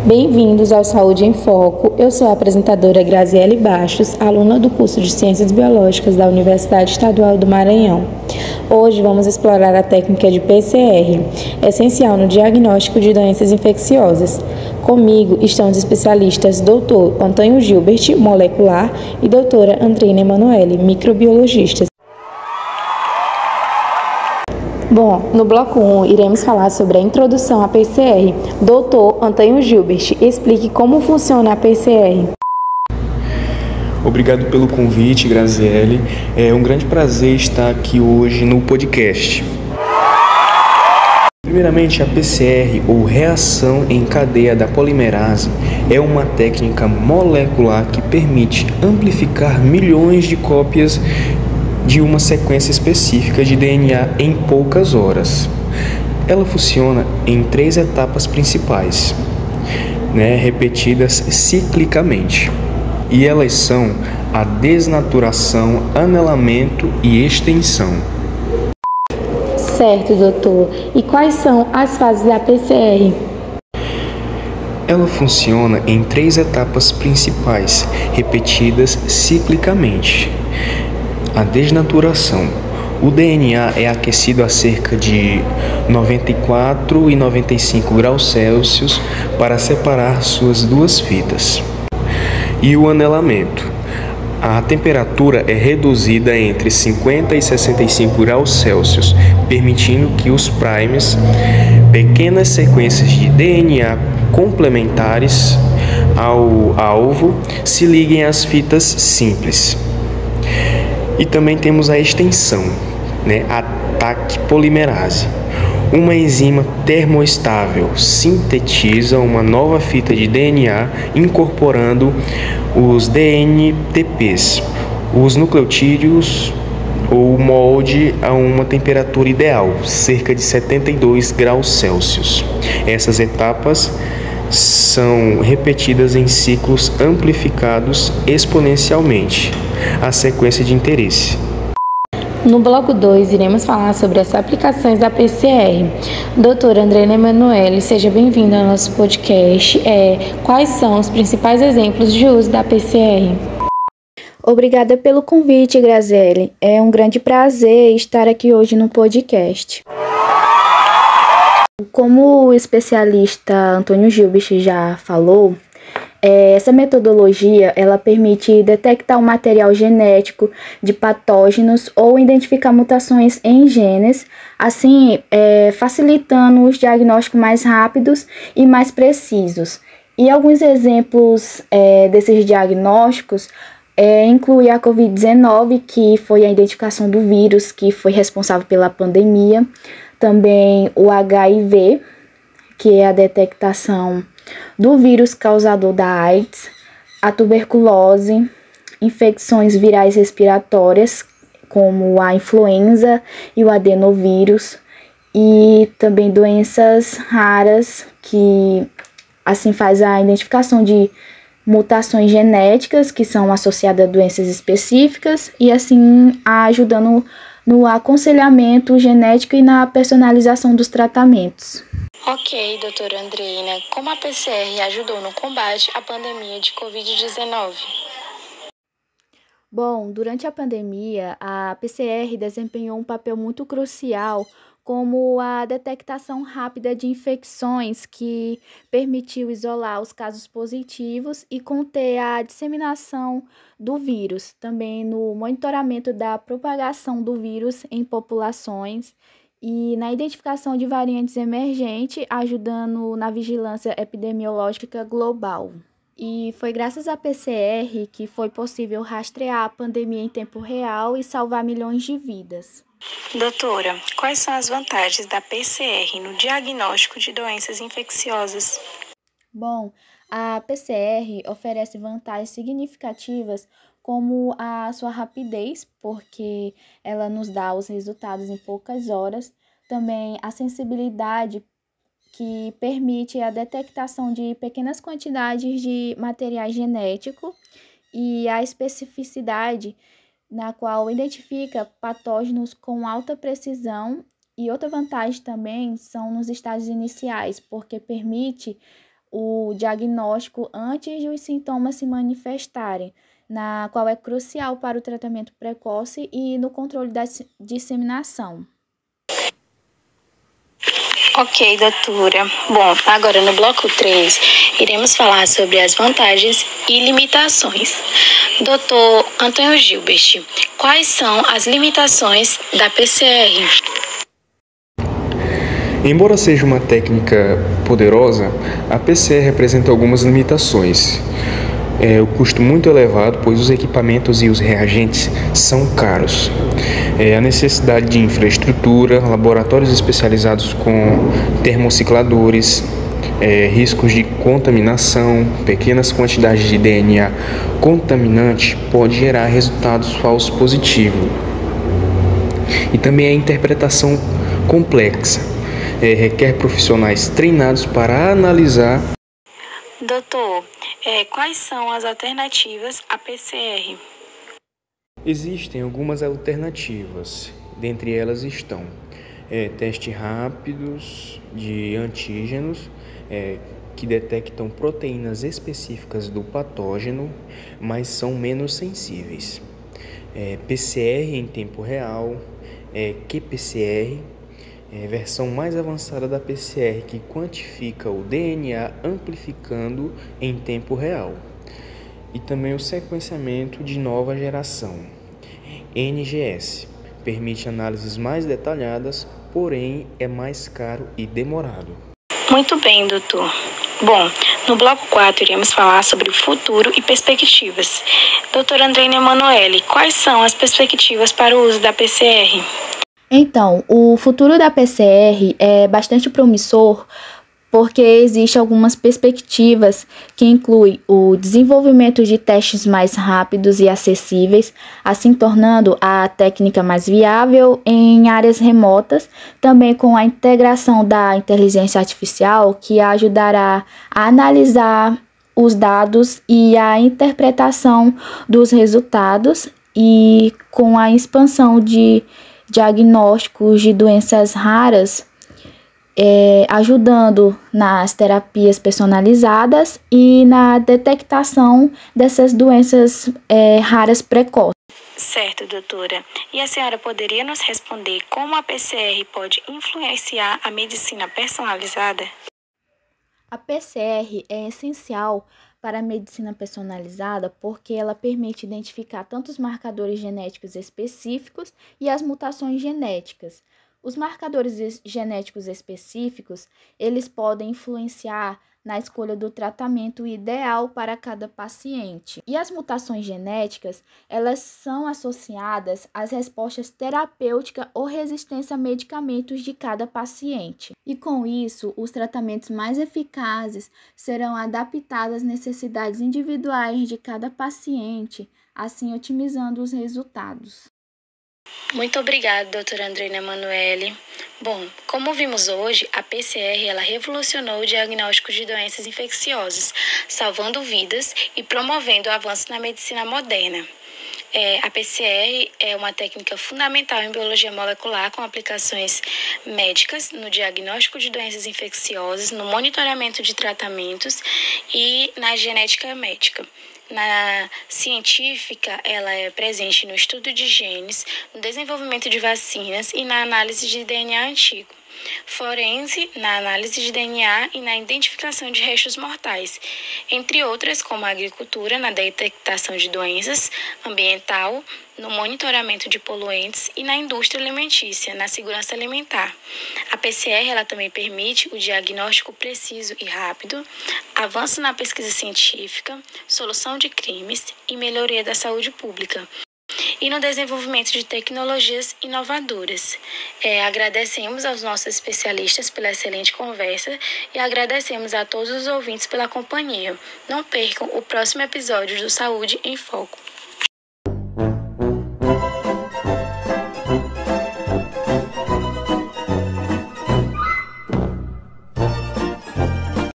Bem-vindos ao Saúde em Foco. Eu sou a apresentadora Graziele Bastos, aluna do curso de Ciências Biológicas da Universidade Estadual do Maranhão. Hoje vamos explorar a técnica de PCR, essencial no diagnóstico de doenças infecciosas. Comigo estão os especialistas Dr. Antônio Gilbert, molecular, e doutora Andreina Emanuele, microbiologistas. Bom, no bloco 1 iremos falar sobre a introdução à PCR. Dr. Antônio Gilbert, explique como funciona a PCR. Obrigado pelo convite, Graziele. É um grande prazer estar aqui hoje no podcast. Primeiramente, a PCR, ou reação em cadeia da polimerase, é uma técnica molecular que permite amplificar milhões de cópias de uma sequência específica de DNA em poucas horas. Ela funciona em 3 etapas principais, repetidas ciclicamente. E elas são a desnaturação, anelamento e extensão. Certo, doutor. E quais são as fases da PCR? Ela funciona em 3 etapas principais, repetidas ciclicamente. A desnaturação. O DNA é aquecido a cerca de 94 e 95 graus Celsius para separar suas duas fitas. E o anelamento. A temperatura é reduzida entre 50 e 65 graus Celsius, permitindo que os primes, pequenas sequências de DNA complementares ao alvo, se liguem às fitas simples. E também temos a extensão, a Taq polimerase. Uma enzima termoestável sintetiza uma nova fita de DNA incorporando os DNTPs, os nucleotídeos ou molde a uma temperatura ideal, cerca de 72 graus Celsius. Essas etapas são repetidas em ciclos amplificados exponencialmente. A sequência de interesse. No bloco 2, iremos falar sobre as aplicações da PCR. Doutora Andreina Emanuele, seja bem-vinda ao nosso podcast. Quais são os principais exemplos de uso da PCR? Obrigada pelo convite, Graziele. É um grande prazer estar aqui hoje no podcast. Como o especialista Antônio Gilbert já falou, essa metodologia ela permite detectar o material genético de patógenos ou identificar mutações em genes, assim facilitando os diagnósticos mais rápidos e mais precisos. E alguns exemplos desses diagnósticos incluem a Covid-19, que foi a identificação do vírus que foi responsável pela pandemia, também o HIV, que é a detectação do vírus causador da AIDS, a tuberculose, infecções virais respiratórias, como a influenza e o adenovírus, e também doenças raras, que assim faz a identificação de mutações genéticas que são associadas a doenças específicas e assim ajudando no aconselhamento genético e na personalização dos tratamentos. Ok, doutora Andreina, como a PCR ajudou no combate à pandemia de Covid-19? Bom, durante a pandemia, a PCR desempenhou um papel muito crucial como a detectação rápida de infecções que permitiu isolar os casos positivos e conter a disseminação do vírus, também no monitoramento da propagação do vírus em populações e na identificação de variantes emergentes, ajudando na vigilância epidemiológica global. E foi graças à PCR que foi possível rastrear a pandemia em tempo real e salvar milhões de vidas. Doutora, quais são as vantagens da PCR no diagnóstico de doenças infecciosas? Bom, a PCR oferece vantagens significativas como a sua rapidez, porque ela nos dá os resultados em poucas horas, também a sensibilidade, que permite a detectação de pequenas quantidades de material genético, e a especificidade, na qual identifica patógenos com alta precisão. E outra vantagem também são nos estágios iniciais, porque permite o diagnóstico antes de os sintomas se manifestarem, na qual é crucial para o tratamento precoce e no controle da disseminação. Ok, doutora. Bom, agora no bloco 3, iremos falar sobre as vantagens e limitações. Doutor Antônio Gilbert, quais são as limitações da PCR? Embora seja uma técnica poderosa, a PCR apresenta algumas limitações. O custo muito elevado, pois os equipamentos e os reagentes são caros. A necessidade de infraestrutura, laboratórios especializados com termocicladores, riscos de contaminação, pequenas quantidades de DNA contaminante pode gerar resultados falsos positivos. E também a interpretação complexa, requer profissionais treinados para analisar. Doutor, quais são as alternativas à PCR? Existem algumas alternativas, dentre elas estão testes rápidos de antígenos, que detectam proteínas específicas do patógeno, mas são menos sensíveis. PCR em tempo real, qPCR, versão mais avançada da PCR que quantifica o DNA amplificando em tempo real. E também o sequenciamento de nova geração, NGS, permite análises mais detalhadas, porém é mais caro e demorado. Muito bem, doutor. Bom, no bloco 4 iremos falar sobre o futuro e perspectivas. Doutora Andreina Emanuele, quais são as perspectivas para o uso da PCR? Então, o futuro da PCR é bastante promissor porque existem algumas perspectivas que incluem o desenvolvimento de testes mais rápidos e acessíveis, assim tornando a técnica mais viável em áreas remotas, também com a integração da inteligência artificial, que ajudará a analisar os dados e a interpretação dos resultados, e com a expansão de diagnósticos de doenças raras, ajudando nas terapias personalizadas e na detectação dessas doenças raras precoces. Certo, doutora. E a senhora poderia nos responder como a PCR pode influenciar a medicina personalizada? A PCR é essencial para a medicina personalizada porque ela permite identificar tanto os marcadores genéticos específicos e as mutações genéticas. Os marcadores genéticos específicos, eles podem influenciar na escolha do tratamento ideal para cada paciente. E as mutações genéticas, elas são associadas às respostas terapêuticas ou resistência a medicamentos de cada paciente. E com isso, os tratamentos mais eficazes serão adaptados às necessidades individuais de cada paciente, assim otimizando os resultados. Muito obrigada, doutora Andreina Emanuele. Bom, como vimos hoje, a PCR ela revolucionou o diagnóstico de doenças infecciosas, salvando vidas e promovendo o avanço na medicina moderna. A PCR é uma técnica fundamental em biologia molecular com aplicações médicas no diagnóstico de doenças infecciosas, no monitoramento de tratamentos e na genética médica. Na científica, ela é presente no estudo de genes, no desenvolvimento de vacinas e na análise de DNA antigo. Forense, na análise de DNA e na identificação de restos mortais, entre outras como a agricultura, na detectação de doenças, ambiental, no monitoramento de poluentes e na indústria alimentícia, na segurança alimentar. A PCR ela também permite o diagnóstico preciso e rápido, avanço na pesquisa científica, solução de crimes e melhoria da saúde pública, e no desenvolvimento de tecnologias inovadoras. Agradecemos aos nossos especialistas pela excelente conversa e agradecemos a todos os ouvintes pela companhia. Não percam o próximo episódio do Saúde em Foco.